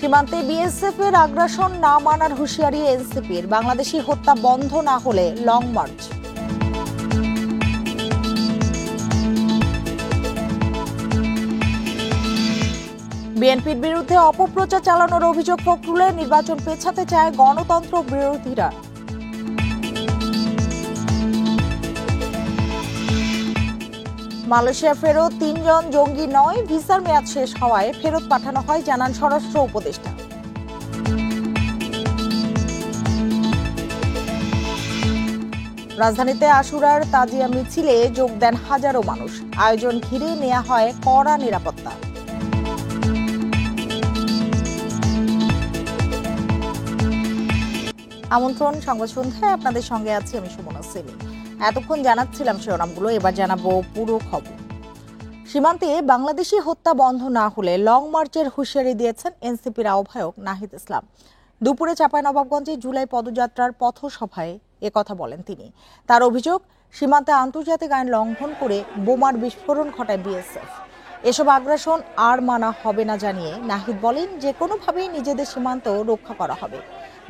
সীমান্তে বিএসএফ এর আগ্রাসন না মানার হুঁশিয়ারি এনসিপির। বাংলাদেশি হত্যা বন্ধ না হলে লং মার্চ। বিএনপির বিরুদ্ধে অপপ্রচার চালানোর অভিযোগ ফখরুলের। নির্বাচন পেছাতে চায় গণতন্ত্র বিরোধীরা। মালয়েশিয়া ফেরত ৩ জন জঙ্গি নয়, ভিসার মেয়াদ শেষ হওয়ায় ফেরত পাঠানো হয়, জানান স্বরাষ্ট্র উপদেষ্টা। রাজধানীতে আশুরার তাজিয়া মিছিলে যোগ দেন হাজারো মানুষ। আয়োজন ঘিরে নেওয়া হয় কড়া নিরাপত্তা। আমন্ত্রণ সংবাদ সন্ধ্যায়, আপনাদের সঙ্গে আছি আমি সুমনা সেলিম। এতক্ষণ জানাচ্ছিলাম শিরোনামগুলো, এবার জানাবো পুরো খবর। সীমান্তে বাংলাদেশি হত্যা বন্ধ না হলে লং মার্চের হুঁশিয়ারি দিয়েছেন এনসিপির আহ্বায়ক নাহিদ ইসলাম। দুপুরে চাঁপাইনবাবগঞ্জে জুলাই পদযাত্রার পথসভায় একথা বলেন তিনি। তার অভিযোগ, সীমান্তে আন্তর্জাতিক আইন লঙ্ঘন করে বোমার বিস্ফোরণ ঘটায় বিএসএফ। এসব আগ্রাসন আর মানা হবে না জানিয়ে নাহিদ বলেন, যে কোনোভাবেই নিজেদের সীমান্ত রক্ষা করা হবে।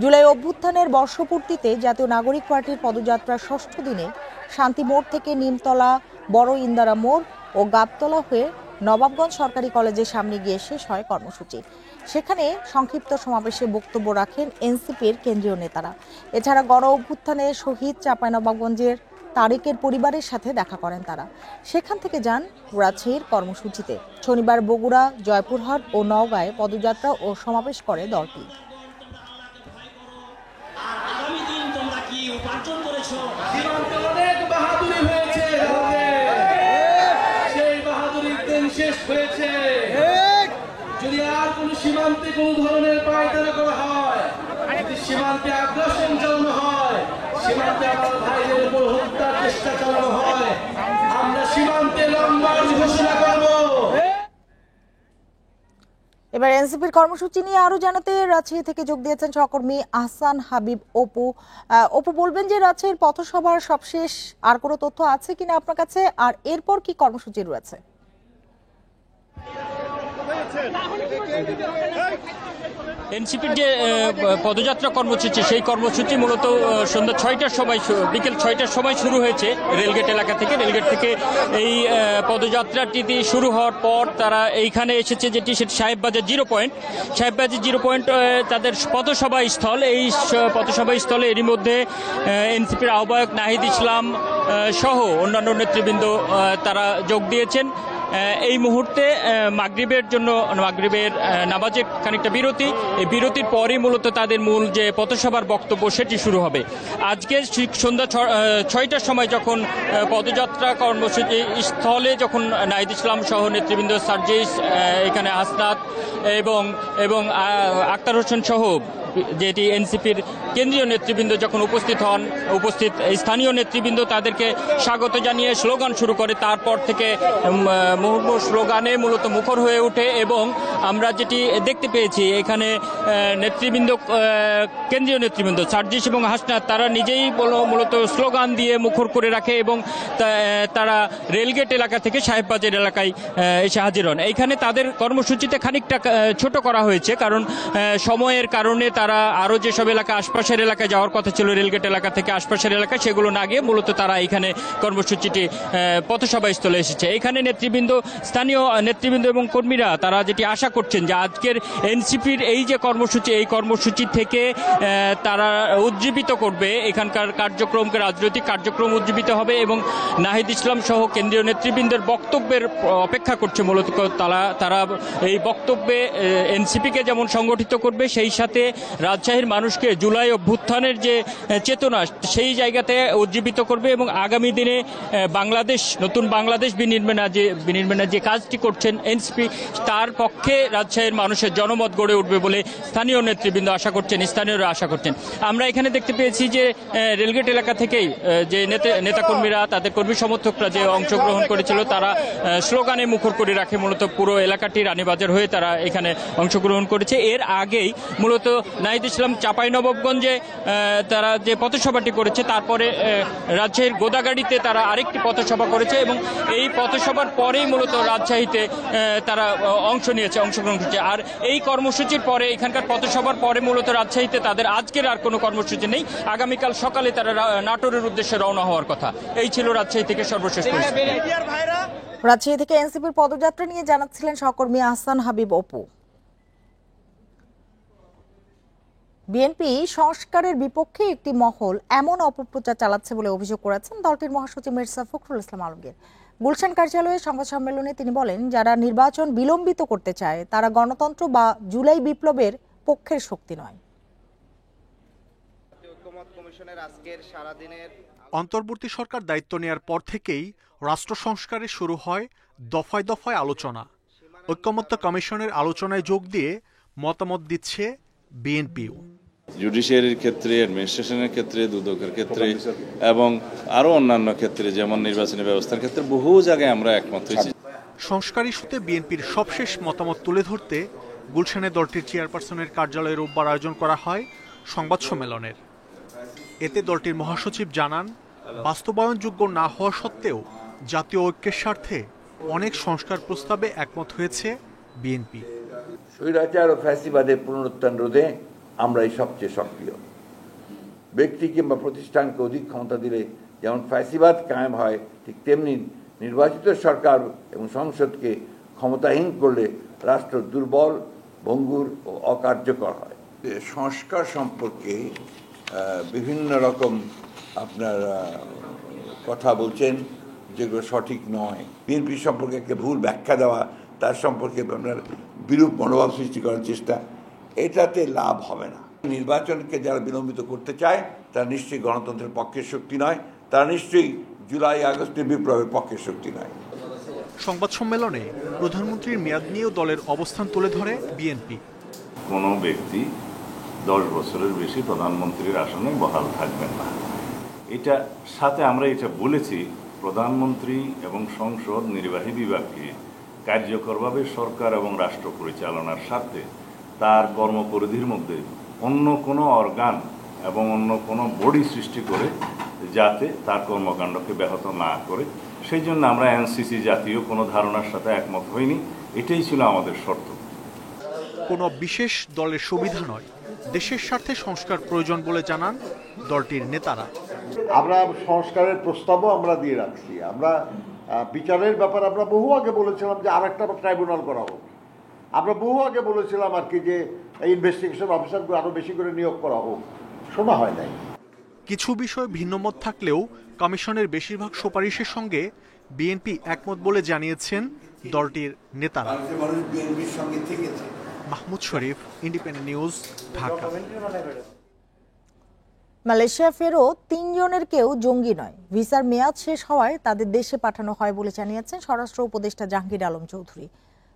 জুলাই অভ্যুত্থানের বর্ষপূর্তিতে জাতীয় নাগরিক পার্টির পদযাত্রার ৬ষ্ঠ দিনে শান্তি মোড় থেকে নিমতলা, বড় ইন্দারা মোড় ও গাবতলা হয়ে নবাবগঞ্জ সরকারি কলেজের সামনে গিয়ে শেষ হয় কর্মসূচি। সেখানে সংক্ষিপ্ত সমাবেশে বক্তব্য রাখেন এনসিপির কেন্দ্রীয় নেতারা। এছাড়া গণ অভ্যুত্থানে শহীদ চাঁপাইনবাবগঞ্জের তারেকের পরিবারের সাথে দেখা করেন তারা। সেখান থেকে যান রাজশাহীর কর্মসূচিতে। শনিবার বগুড়া, জয়পুরহাট ও নওগাঁয় পদযাত্রা ও সমাবেশ করে দলটি। যদি আর কোন সীমান্তে কোন ধরনের পায়তারা করা হয়, যদি সীমান্তে আগ্রাসন চালানো হয়, সীমান্তে আমার ভাইদের উপর হত্যার চেষ্টা চালানো হয়, আমরা সীমান্তে লং মার্চ ঘোষণা করব। এবার এনসিপির কর্মসূচি নিয়ে আরো জানাতে রাজশাহী থেকে যোগ দিয়েছেন সহকর্মী আহসান হাবিব অপু। অপু, বলবেন যে রাজশাহীর পথসভার সবশেষ আর কোনো তথ্য আছে কিনা আপনার কাছে, আর এরপর কি কর্মসূচি রয়েছে? এনসিপির যে পদযাত্রা কর্মসূচি, সেই কর্মসূচি মূলত সন্ধ্যা ৬টার সময়, বিকেল ৬টার সময় শুরু হয়েছে রেলগেট এলাকা থেকে। রেলগেট থেকে এই পদযাত্রাটি শুরু হওয়ার পর তারা এইখানে এসেছে, যেটি সেটি Sahebbazar zero point. Sahebbazar zero point তাদের পথসভা স্থল। এই পথসভা স্থলে এরই মধ্যে এনসিপির আহ্বায়ক নাহিদ ইসলাম সহ অন্যান্য নেতৃবৃন্দ তারা যোগ দিয়েছেন। এই মুহূর্তে মাগরিবের নামাজের খানিকটা বিরতি। এই বিরতির পরই মূলত তাদের মূল যে পথসভার বক্তব্য সেটি শুরু হবে। আজকে সন্ধ্যা ৬টার সময় যখন পদযাত্রা কর্মসূচি স্থলে যখন নাহিদ ইসলাম সহ নেতৃবৃন্দ, সার্জিস, এখানে হাসনাত এবং আক্তার হোসেন সহ যেটি এনসিপির কেন্দ্রীয় নেতৃবৃন্দ যখন উপস্থিত স্থানীয় নেতৃবৃন্দ তাদেরকে স্বাগত জানিয়ে স্লোগান শুরু করে। তারপর থেকে মুহুর্মুহু স্লোগানে মূলত মুখর হয়ে ওঠে এবং আমরা যেটি দেখতে পেয়েছি এখানে নেতৃবৃন্দ, কেন্দ্রীয় নেতৃবৃন্দ সার্জিস এবং হাসনাত তারা নিজেই মূলত স্লোগান দিয়ে মুখর করে রাখে এবং তারা রেলগেট এলাকা থেকে সাহেববাজার এলাকায় এসে হাজির হন। এইখানে তাদের কর্মসূচিতে খানিকটা ছোট করা হয়েছে, কারণ সময়ের কারণে তারা আরও যেসব এলাকা আশপাশের এলাকায় যাওয়ার কথা ছিল রেলগেট এলাকা থেকে আশপাশের এলাকায়, সেগুলো না গিয়ে মূলত তারা এখানে কর্মসূচিটি পথসভা স্থলে এসেছে। এখানে স্থানীয় নেতৃবৃন্দ এবং কর্মীরা তারা যেটি আশা করছেন যে আজকের এনসিপির এই যে কর্মসূচি, এই কর্মসূচি থেকে তারা উজ্জীবিত করবে এখানকার কার্যক্রমকে, রাজনৈতিক কার্যক্রম উজ্জীবিত হবে এবং নাহিদ ইসলাম সহ কেন্দ্রীয় নেতৃবৃন্দের বক্তব্যের অপেক্ষা করছে। মূলত তারা এই বক্তব্যে এনসিপিকে যেমন সংগঠিত করবে, সেই সাথে রাজশাহীর মানুষকে জুলাই অভ্যুত্থানের যে চেতনা সেই জায়গাতে উজ্জীবিত করবে এবং আগামী দিনে নতুন বাংলাদেশ বিনির্মাণের যে কাজটি করছেন এনসিপি, তার পক্ষে রাজশাহীর মানুষের জনমত গড়ে উঠবে বলে স্থানীয় নেতৃবৃন্দ আশা করছেন, স্থানীয়রা আশা করছেন। আমরা এখানে দেখতে পেয়েছি যে রেলগেট এলাকা থেকেই যে নেতাকর্মীরা, তাদের কর্মী সমর্থকরা যে অংশগ্রহণ করেছিল তারা স্লোগানে মুখর করে রাখে। মূলত পুরো এলাকাটি রানীবাজার হয়ে তারা এখানে অংশগ্রহণ করেছে। এর আগেই মূলত নাহিদ ইসলাম চাঁপাইনবাবগঞ্জে তারা যে পথসভাটি করেছে, তারপরে রাজশাহীর গোদাগাড়িতে তারা আরেকটি পথসভা করেছে এবং এই পথসভার পরেই মূলত রাজশাহীতে তারা অংশগ্রহণ করেছে। আর এই কর্মসূচির পরে, এখানকার পথসভার পরে মূলত রাজশাহীতে তাদের আজকের আর কোনো কর্মসূচি নেই। আগামীকাল সকালে তারা নাটোরের উদ্দেশ্যে রওনা হওয়ার কথা। এই ছিল রাজশাহী থেকে সর্বশেষ পরিস্থিতি। রাজশাহী থেকে এনসিপির পদযাত্রা নিয়ে জানাচ্ছিলেন সহকর্মী আহসান হাবিব অপু। বিএনপি সংস্কারের বিপক্ষে একটি মহল এমন অপপ্রচার চালাচ্ছে বলে অভিযোগ করেছেন দলটির মহাসচিব মির্জা ফখরুল ইসলাম আলমগীর। গুলশান কার্যালয়ে সংবাদ সম্মেলনে তিনি বলেন, যারা নির্বাচন বিলম্বিত করতে চায় তারা গণতন্ত্র বা জুলাই বিপ্লবের পক্ষের শক্তি নয়। অন্তর্বর্তী সরকার দায়িত্ব নেয়ার পর থেকেই রাষ্ট্র সংস্কারে শুরু হয় দফায় দফায় আলোচনা। ঐকমত্য কমিশনের আলোচনায় যোগ দিয়ে মতামত দিচ্ছে বিএনপিও। জুডিশিয়ারির ক্ষেত্রে, অ্যাডমিনিস্ট্রেশনের ক্ষেত্রে, দুদকের ক্ষেত্রে এবং আরো অন্যান্য ক্ষেত্রে, যেমন নির্বাচনী ব্যবস্থার ক্ষেত্রে বহু জায়গায় আমরা একমত হয়েছি। সংস্কার ইস্যুতে বিএনপির সবশেষ মতামত তুলে ধরতে গুলশানে দলটির চেয়ারপারসনের কার্যালয়ে রোববার আয়োজন করা হয় সংবাদ সম্মেলনের। এতে দলটির মহাসচিব জানান, বাস্তবায়নযোগ্য না হওয়া সত্ত্বেও জাতীয় ঐক্যের স্বার্থে অনেক সংস্কার প্রস্তাবে একমত হয়েছে বিএনপি। স্বৈরাচার ও ফ্যাসিবাদের পুনরুত্থান রোধে আমরাই সবচেয়ে সক্রিয়। ব্যক্তি কিংবা প্রতিষ্ঠানকে অধিক ক্ষমতা দিলে যেমন ফ্যাসিবাদ কায়েম হয়, ঠিক তেমনি নির্বাচিত সরকার এবং সংসদকে ক্ষমতাহীন করলে রাষ্ট্র দুর্বল, ভঙ্গুর ও অকার্যকর হয়। সংস্কার সম্পর্কে বিভিন্ন রকম আপনার কথা বলছেন যেগুলো সঠিক নয়। বিএনপি সম্পর্কে একটা ভুল ব্যাখ্যা দেওয়া, তার সম্পর্কে আপনার বিরূপ মনোভাব সৃষ্টি করার চেষ্টা, এটাতে লাভ হবে না। নির্বাচনকে যারা বিলম্বিত করতে চায় তারা নিশ্চয়ই গণতন্ত্রের পক্ষের শক্তি নয়, তারা নিশ্চয়ই জুলাই আগস্টের বিপ্লবের পক্ষের শক্তি নয়। সংবাদ সম্মেলনে প্রধানমন্ত্রীর মেয়াদ নিয়েও দলের অবস্থান তুলে ধরে বিএনপি। কোনো ব্যক্তি 10 বছরের বেশি প্রধানমন্ত্রীর আসনে বহাল থাকবেন না। এটা সাথে আমরা এটা বলেছি, প্রধানমন্ত্রী এবং সংসদ নির্বাহী বিভাগকে কার্যকরভাবে সরকার এবং রাষ্ট্র পরিচালনার স্বার্থে তার কর্মপরিধির মধ্যে অন্য কোনো অর্গান এবং অন্য কোনো বডি সৃষ্টি করে যাতে তার কর্মকাণ্ডকে ব্যাহত না করে, সেই জন্য আমরা এনসিসি জাতীয় কোনো ধারণার সাথে একমত হইনি। এটাই ছিল আমাদের শর্ত। কোনো বিশেষ দলের সুবিধা নয়, দেশের স্বার্থে সংস্কার প্রয়োজন বলে জানান দলটির নেতারা। আমরা সংস্কারের প্রস্তাবও আমরা দিয়ে রাখছি। আমরা বিচারের ব্যাপারে আমরা বহু আগে বলেছিলাম যে আরেকটা ট্রাইব্যুনাল করা হোক। আমরা বহু আগে বলেছিলাম আর কি যে ইনভেস্টিগেশন অফিসারগুলো আরো বেশি করে নিয়োগ করা হোক, শোনা হয় নাই। কিছু বিষয় ভিন্নমত থাকলেও কমিশনের বেশিরভাগ সুপারিশের সঙ্গে বিএনপি একমত বলে জানিয়েছেন দলটির নেতারা। মাহমুদ শরীফ, ইন্ডিপেন্ডেন্ট নিউজ, ঢাকা। মালয়েশিয়া ফেরত 3 জনের কেউ জঙ্গি নয়। ভিসার মেয়াদ শেষ হওয়ায় তাদের দেশে পাঠানো হয় বলে জানিয়েছেন স্বরাষ্ট্র উপদেষ্টা জাহাঙ্গীর আলম চৌধুরী।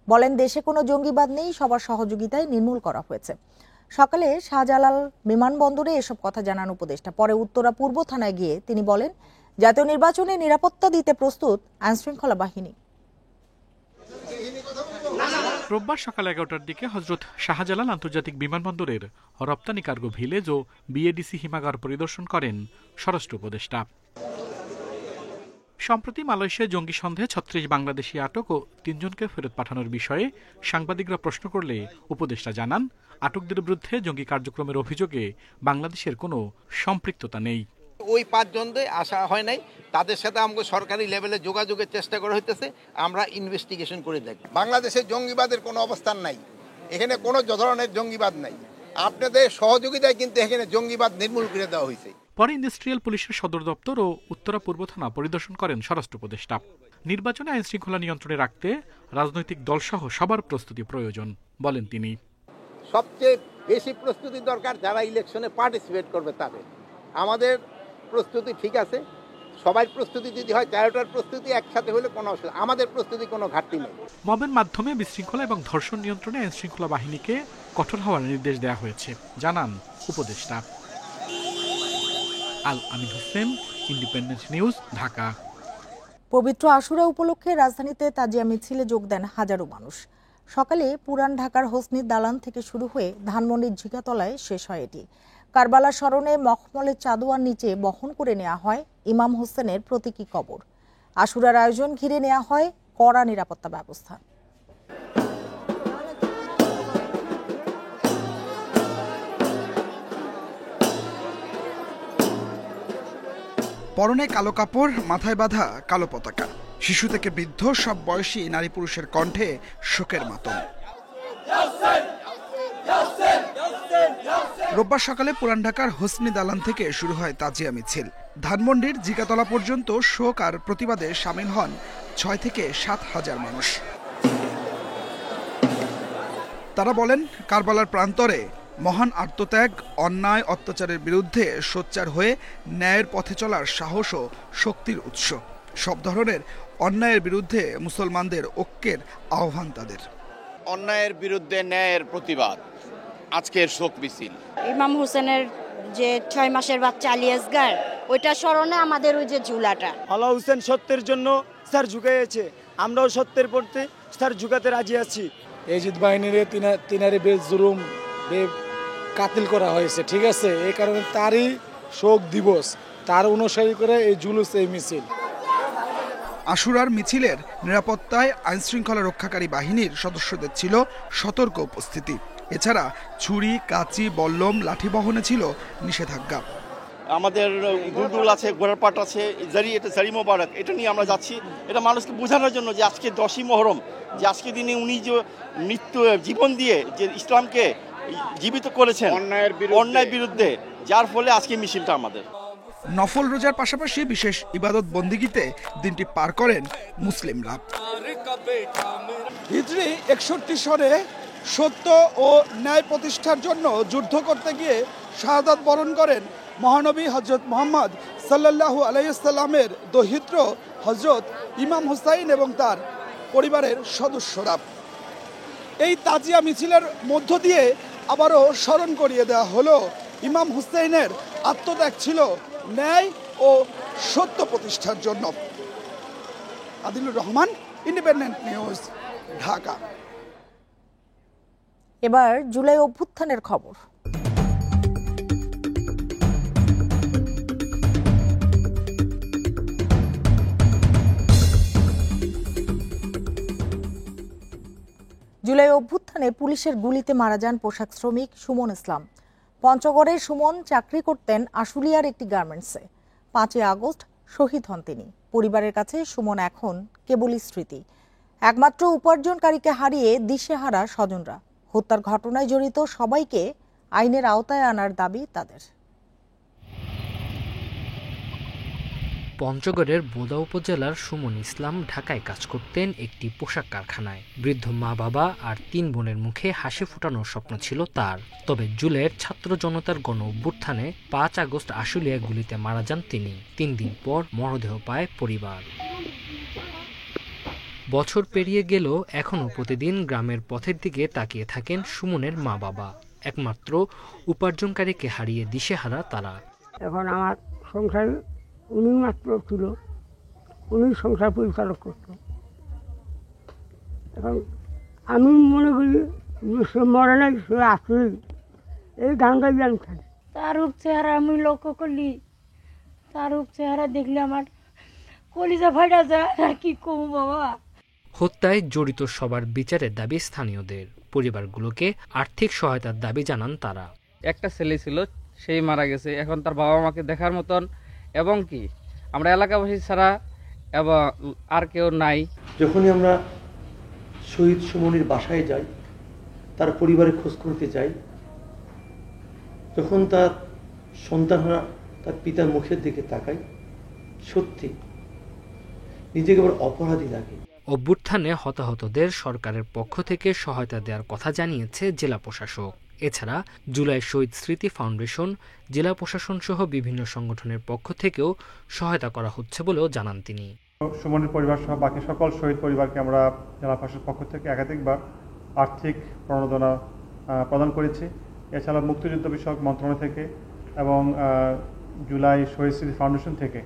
বলেন, দেশে কোনো জঙ্গিবাদ নেই, সবার সহযোগিতায় নির্মূল করা হয়েছে। সকালে শাহজালাল বিমানবন্দরে এসব কথা জানান উপদেষ্টা। পরে উত্তরা পূর্ব থানায় গিয়ে তিনি বলেন, জাতীয় নির্বাচনে নিরাপত্তা দিতে প্রস্তুত আইনশৃঙ্খলা বাহিনী। রোববার সকাল 11টার দিকে হজরত শাহজালাল আন্তর্জাতিক বিমানবন্দরের রপ্তানি কার্গো ভিলেজ ও বিএডিসি হিমাগার পরিদর্শন করেন স্বরাষ্ট্র উপদেষ্টা। সম্প্রতি মালয়েশিয়ায় জঙ্গি সন্দেহে 36 বাংলাদেশি আটক ও 3 জনকে ফেরত পাঠানোর বিষয়ে সাংবাদিকরা প্রশ্ন করলে উপদেষ্টা জানান, আটকদের বিরুদ্ধে জঙ্গি কার্যক্রমের অভিযোগে বাংলাদেশের কোনো সম্পৃক্ততা নেই। ওই 5 জনদের আসা হয় নাই, তাদের সাথে আমাকে সরকারি লেভেলে যোগাযোগের চেষ্টা করা হইতেছে। আমরা ইনভেস্টিগেশন করে দেখি। বাংলাদেশে জঙ্গিবাদের কোনো অবস্থান নাই, এখানে কোনো ধরনের জঙ্গিবাদ নাই। আপনাদের সহযোগিতায় কিন্তু এখানে জঙ্গিবাদ নির্মূল করে দেওয়া হয়েছে। পরে ইন্ডাস্ট্রিয়াল পুলিশের সদর দপ্তর ও উত্তরা পূর্ব থানা পরিদর্শন করেন স্বরাষ্ট্র উপদেষ্টা। নির্বাচনে আইন শৃঙ্খলা নিয়ন্ত্রণে রাখতে রাজনৈতিক দলসহ সবার প্রস্তুতি প্রয়োজন বলেন তিনি। সবচেয়ে বেশি প্রস্তুতি দরকার যারা ইলেকশনে পার্টিসিপেট করবে তাদের। আমাদের প্রস্তুতি ঠিক আছে, সবাই প্রস্তুতি যদি হয়, 13টার প্রস্তুতি একসাথে হলে কোনো অসুবিধা, আমাদের প্রস্তুতি কোনো ঘাটতি নেই। মবের মাধ্যমে বিশৃঙ্খলা এবং ধর্ষণ নিয়ন্ত্রণে আইন শৃঙ্খলা বাহিনীকে কঠোর হওয়ার নির্দেশ দেওয়া হয়েছে জানান উপদেষ্টা। আল আমিন হোসেন, ইন্ডিপেন্ডেন্ট নিউজ, ঢাকা। পবিত্র আশুরা উপলক্ষে রাজধানীতে তাজিয়া মিছিলে যোগ দেন হাজারো মানুষ। সকালে পুরান ঢাকার হোসনির দালান থেকে শুরু হয়ে ধানমন্ডির ঝিকাতলায় শেষ হয় এটি। কারবালা স্মরণে মখমলের চাদোয়ার নিচে বহন করে নেওয়া হয় ইমাম হোসেনের প্রতীকী কবর। আশুরার আয়োজন ঘিরে নেওয়া হয় কড়া নিরাপত্তা ব্যবস্থা। পরনে কালো কাপড়, মাথায় বাঁধা কালো পতাকা, শিশু থেকে বৃদ্ধ সব বয়সী নারী পুরুষের কণ্ঠে শোকের মাতম। রোববার সকালে পুরান ঢাকার হোসনি দালান থেকে শুরু হয় তাজিয়া মিছিল। ধানমন্ডির জিকাতলা পর্যন্ত শোক আর প্রতিবাদে সামিল হন ৬ থেকে ৭ হাজার মানুষ। তারা বলেন, কারবালার প্রান্তরে মহান আত্মত্যাগ, অন্যায় অত্যাচারের বিরুদ্ধে সোচ্চার হয়ে ন্যায়ের পথে চলার সাহস ও শক্তির উৎস। সব ধরনের অন্যায়ের বিরুদ্ধে মুসলমানদের ঐক্যের আহ্বান তাদের। অন্যায়ের বিরুদ্ধে ন্যায়ের প্রতিবাদ, আজকের শোক মিছিল। ইমাম হোসেনের যে ৬ মাসের বাচ্চা আলিয়াসগার, ওইটা স্মরণে আমাদের ওই যে ঝুলাটা। আলা হোসেন সত্যের জন্য স্যার ঝুঁকাইছে, আমরাও সত্যের পড়তে স্যার ঝুঁকাতে রাজি আছি। এজিদ বাহিনীর তিনারে বেজুলুম কাতিল করা হয়েছে, ঠিক আছে, এই কারণে তারই শোক দিবস, তার অনুসারী করে এই জুলুস, এই মিছিল। আশুরার মিছিলের নিরাপত্তায় আইনশৃঙ্খলা রক্ষাকারী বাহিনীর সদস্যদের ছিল সতর্ক উপস্থিতি। এছাড়া ছুরি, কাঁচি, বল্লম, লাঠি বহনে ছিল নিষেধাজ্ঞা। আমাদের দুলদুল আছে, ঘোড়ার পাট আছে, এটা জারি মোবারক, এটা নিয়ে আমরা যাচ্ছি। এটা মানুষকে বোঝানোর জন্য যে আজকে 10ই মহরম, যে আজকে দিনে উনি যে জীবন দিয়ে যে ইসলামকে জীবিত করেছেন অন্যায়ের বিরুদ্ধে, যার ফলে আজকে মিছিলটা আমাদের। নফল রোজার পাশাপাশি বিশেষ ইবাদত বন্দিগিতে দিনটি পার করেন মুসলিমরা। হিজরি 61 সনে সত্য ও ন্যায় প্রতিষ্ঠার জন্য যুদ্ধ করতে গিয়ে শাহাদাত বরণ করেন মহানবী হযরত মুহাম্মদ সাল্লাল্লাহু আলাইহি সাল্লামের দৌহিত্র হযরত ইমাম হুসাইন এবং তার পরিবারের সদস্যরা। এই তাজিয়া মিছিলের মধ্য দিয়ে আবারও স্মরণ করিয়ে দেওয়া হলো ইমাম হুসাইনের আত্মত্যাগ ছিল ন্যায় ও সত্য প্রতিষ্ঠার জন্য। Adilur Rahman, independent news, Dhaka. এবার জুলাই অভ্যুত্থানের খবর। জুলাই অভ্যুত্থানে পুলিশের গুলিতে মারা যান পোশাক শ্রমিক সুমন ইসলাম। পঞ্চগড়ের সুমন চাকরি করতেন আশুলিয়ার একটি গার্মেন্টসে। 5ই আগস্ট শহীদ হন তিনি। পরিবারের কাছে সুমন এখন কেবলই স্মৃতি। একমাত্র উপার্জনকারীকে হারিয়ে দিশেহারা স্বজনরা। হত্যার ঘটনায় জড়িত সবাইকে আইনের আওতায় আনার দাবি তাদের। পঞ্চগড়ের বোদা উপজেলার সুমন ইসলাম ঢাকায় কাজ করতেন একটি পোশাক কারখানায়। বৃদ্ধ মা বাবা আর 3 বোনের মুখে হাসি ফোটানোর স্বপ্ন ছিল তার। তবে জুলাইয়ের ছাত্র জনতার গণ অভ্যুত্থানে 5 আগস্ট আশুলিয়া গুলিতে মারা যান তিনি। 3 দিন পর মরদেহ পায় পরিবার। বছর পেরিয়ে গেলেও এখনও প্রতিদিন গ্রামের পথের দিকে তাকিয়ে থাকেন সুমনের মা বাবা। একমাত্র উপার্জনকারীকে হারিয়ে দিশেহারা তারা। এখন আমার সংসার উনি মাত্র ছিল, উনি সংসার পরিচালক করত। এখন আমি মনে করি সে মরে নাই, সে আছে, এই গান গাই আমি খালি। তার রূপ চেহারা আমি লক্ষ্য করলি, তার রূপ চেহারা দেখলে আমার কলিজা ফাটা যায়। আর কি কমু বাবা। হত্যায় জড়িত সবার বিচারের দাবি স্থানীয়দের। পরিবারগুলোকে আর্থিক সহায়তার দাবি জানান তারা। একটা ছেলে ছিল, সেই মারা গেছে। এখন তার বাবা মাকে দেখার মতন এবং কি আমরা এলাকাবাসী ছাড়া এবং আর কেউ নাই। যখনই আমরা শহীদ সুমনের বাসায় যাই, তার পরিবারের খোঁজ করতে যাই, যখন তার সন্তানরা তার পিতার মুখের দিকে তাকায়, সত্যি নিজেকে বড় অপরাধী লাগে। অভ্যুত্থানে হতাহতদের সরকারের পক্ষ থেকে সহায়তা দেওয়ার কথা জানিয়েছে জেলা প্রশাসক। এছাড়া জুলাই শহীদ স্মৃতি ফাউন্ডেশন, জেলা প্রশাসন সহ বিভিন্ন সংগঠনের পক্ষ থেকেও সহায়তা করা হচ্ছে বলেও জানান তিনি। সুমনের পরিবার সহ বাকি সকল শহীদ পরিবারকে আমরা জেলা প্রশাসনের পক্ষ থেকে একাধিকবার আর্থিক প্রণোদনা প্রদান করেছি। এছাড়া মুক্তিযুদ্ধ বিষয়ক মন্ত্রণালয় থেকে এবং জুলাই শহীদ স্মৃতি ফাউন্ডেশন থেকে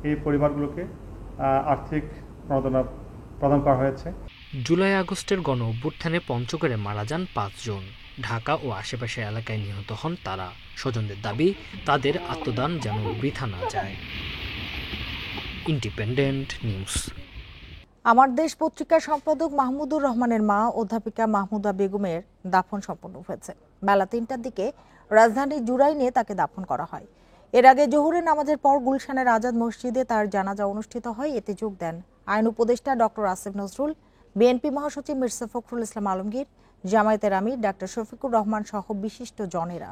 এই পরিবারগুলোকে আর্থিক প্রণোদনা প্রদান করা হয়েছে। জুলাই আগস্টের গণ অভ্যুত্থানে পঞ্চগড়ে মারা যান 5 জন। ঢাকা ও আশেপাশের এলাকায় নিহত হন তারা। স্বজনদের দাবি, তাদের আত্মদান যেন বৃথা না যায়। Independent news. আমার দেশ পত্রিকার সম্পাদক মাহমুদুর রহমানের মা অধ্যাপিকা মাহমুদা বেগমের দাফন সম্পন্ন হয়েছে। বেলা 3টার দিকে রাজধানীর জুরাইনে তাকে দাফন করা হয়। এর আগে জোহরের নামাজের পর গুলশানের আজাদ মসজিদে তার জানাজা অনুষ্ঠিত হয়। এতে যোগ দেন আইন উপদেষ্টা ডক্টর আসিফ নজরুল, বিএনপি মহাসচিব মির্জা ফখরুল ইসলাম আলমগীর, জামায়াতের আমির ডাক্তার শফিকুর রহমান সহ বিশিষ্ট জনেরা।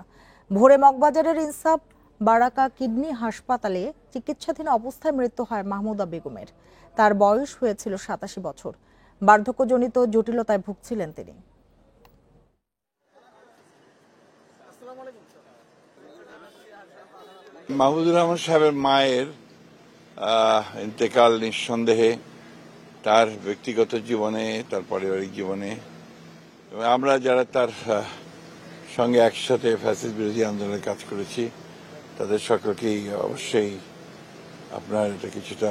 ভোরে মগবাজারের ইনসাফ বারাকা কিডনি হাসপাতালে চিকিৎসাধীন অবস্থায় মৃত্যু হয় মাহমুদা বেগমের। তার বয়স হয়েছিল 87 বছর। বার্ধক্যজনিত জটিলতায় ভুগছিলেন তিনি। মাহমুদুর রহমান সাহেবের মায়ের ইন্তেকাল নিঃসন্দেহে তার ব্যক্তিগত জীবনে, তার পারিবারিক জীবনে, আমরা যারা তার সঙ্গে একসাথে ফ্যাসিস্ট বিরোধী আন্দোলনে কাজ করেছি তাদের সকলকেই অবশ্যই আপনার এটা কিছুটা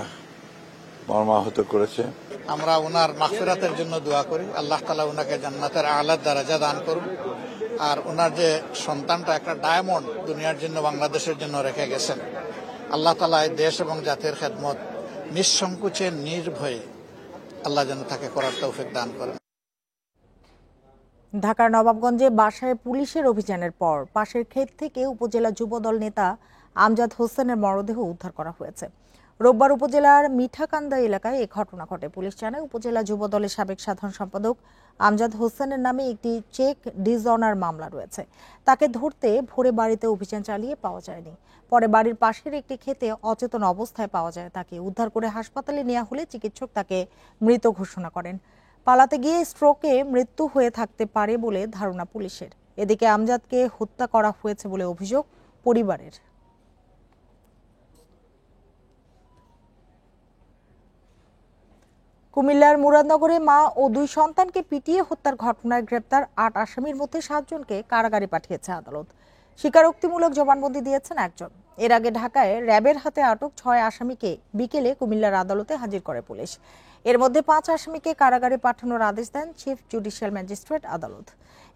মর্মাহত করেছে। আমরা ওনার মাগফিরাতের জন্য দোয়া করি, আল্লাহ তাআলা ওনাকে জান্নাতের আলা দরজা দান করুন। আর ওনার যে সন্তানটা একটা ডায়মন্ড দুনিয়ার জন্য, বাংলাদেশের জন্য রেখে গেছেন, আল্লাহ তাআলা এই দেশ এবং জাতির খেদমত নিঃসংকোচে নির্ভয়ে আল্লাহ যেন তাকে করার তৌফিক দান করেন। ঢাকার নবাবগঞ্জে বাসায় পুলিশের অভিযানের পর পাশের ক্ষেত থেকে উপজেলা যুবদল নেতা আমজাদ হোসেনের মরদেহ উদ্ধার করা হয়েছে। রোববার উপজেলার মিঠাকান্দা এলাকায় এ ঘটনা ঘটে। পুলিশ জানায়, উপজেলা যুবদলের সাবেক সাধারণ সম্পাদক আমজাদ হোসেনের নামে একটি চেক ডিসঅনার মামলা রয়েছে। তাকে ধরতে ভোরে বাড়িতে অভিযান চালিয়ে পাওয়া যায়নি। পরে বাড়ির পাশের একটি ক্ষেতে অচেতন অবস্থায় পাওয়া যায়। তাকে উদ্ধার করে হাসপাতালে নেওয়া হলে চিকিৎসক তাকে মৃত ঘোষণা করেন। পালাতে গিয়ে স্ট্রোকে মৃত্যু হয়ে থাকতে পারে বলে ধারণা পুলিশের। এদিকে আমজাদকে হত্যা করা হয়েছে বলে অভিযোগ পরিবারের। কুমিল্লার মুরাদনগরে মা ও 2 সন্তানকে পিটিয়ে হত্যার ঘটনায় গ্রেপ্তার 8 আসামির মধ্যে 7 জনকে কারাগারে পাঠিয়েছে আদালত। স্বীকারোক্তিমূলক জবানবন্দি দিয়েছেন একজন। এর আগে ঢাকায় র্যাবের হাতে আটক 6 আসামিকে বিকেলে কুমিল্লার আদালতে হাজির করে পুলিশ। এর মধ্যে 5 আসামিকে কারাগারে পাঠানোর আদেশ দেন চিফ জুডিশিয়াল ম্যাজিস্ট্রেট আদালত।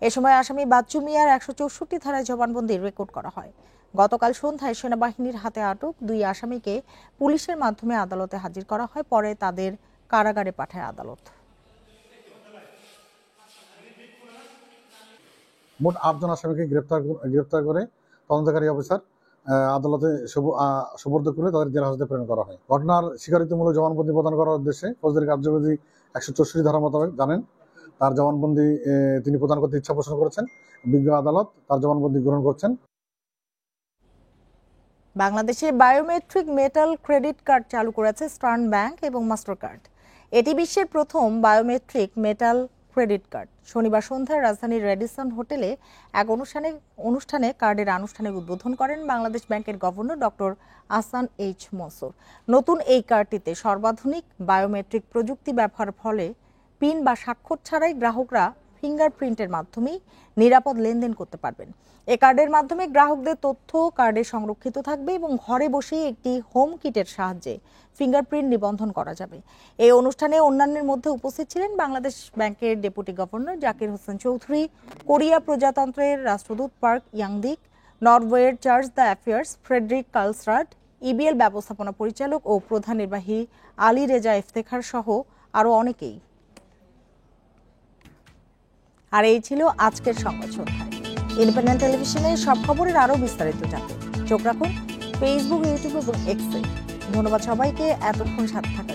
এ সময় আসামি বাচ্চু মিয়ার 164 ধারায় জবানবন্দি রেকর্ড করা হয়। গতকাল সন্ধ্যায় সেনাবাহিনীর হাতে আটক 2 আসামিকে পুলিশের মাধ্যমে আদালতে হাজির করা হয়। পরে তাদের কারাগারে পাঠায় আদালত। মোট 8 জন আসামিকে গ্রেপ্তার করে তদন্তকারী অফিসার আদালতে সুপর্দ করে তাদের জেলা হাজতে প্রেরণ করা হয়। ঘটনার স্বীকারোক্তিমূলক জবানবন্দি প্রদান করার উদ্দেশ্যে ফৌজদারি কার্যবিধি 164 ধারা মোতাবেক জানেন তার জবানবন্দি তিনি প্রদান করতে ইচ্ছা পোষণ করেছেন। বিজ্ঞ আদালত তার জবানবন্দি গ্রহণ করছেন। বাংলাদেশে বায়োমেট্রিক মেটাল ক্রেডিট কার্ড চালু করেছে স্টার্ন ব্যাংক এবং মাস্টার কার্ড। এটি বিশ্বের প্রথম বায়োমেট্রিক মেটাল ক্রেডিট কার্ড। শনিবার সন্ধ্যায় রাজধানীর রেডিসন হোটেলে এক অনুষ্ঠানে কার্ডের আনুষ্ঠানিক উদ্বোধন করেন বাংলাদেশ ব্যাংকের governor doctor Ahsan H Mansur. নতুন এই কার্ডটিতে সর্বাধুনিক বায়োমেট্রিক প্রযুক্তি ব্যবহার ফলে পিন বা স্বাক্ষর ছাড়াই গ্রাহকরা ফিঙ্গারপ্রিন্টের মাধ্যমেই নিরাপদ লেনদেন করতে পারবেন। এই কার্ডের মাধ্যমে গ্রাহকদের তথ্য কার্ডে সংরক্ষিত থাকবে এবং ঘরে বসে একটি হোম কিটের সাহায্যে ফিঙ্গারপ্রিন্ট নিবন্ধন করা যাবে। এই অনুষ্ঠানে অন্যান্যের মধ্যে উপস্থিত ছিলেন বাংলাদেশ ব্যাংকের deputy governor Zakir Hossain Chowdhury, Korea প্রজাতন্ত্রের রাষ্ট্রদূত পার্ক ইয়াংদিক, নরওয়ের charge de affaires Fredrik Kalsrud, EBL ব্যবস্থাপনা পরিচালক ও প্রধান নির্বাহী আলী রেজা ইফতেখার সহ আরও অনেকেই। আর এই ছিল আজকের সংবাদ সন্ধ্যায়। ইন্ডিপেন্ডেন্ট টেলিভিশনের সব খবরের আরও বিস্তারিত জানতে চোখ রাখুন ফেসবুক, ইউটিউব এবং এক্সে। ধন্যবাদ সবাইকে এতক্ষণ সাথে থাকার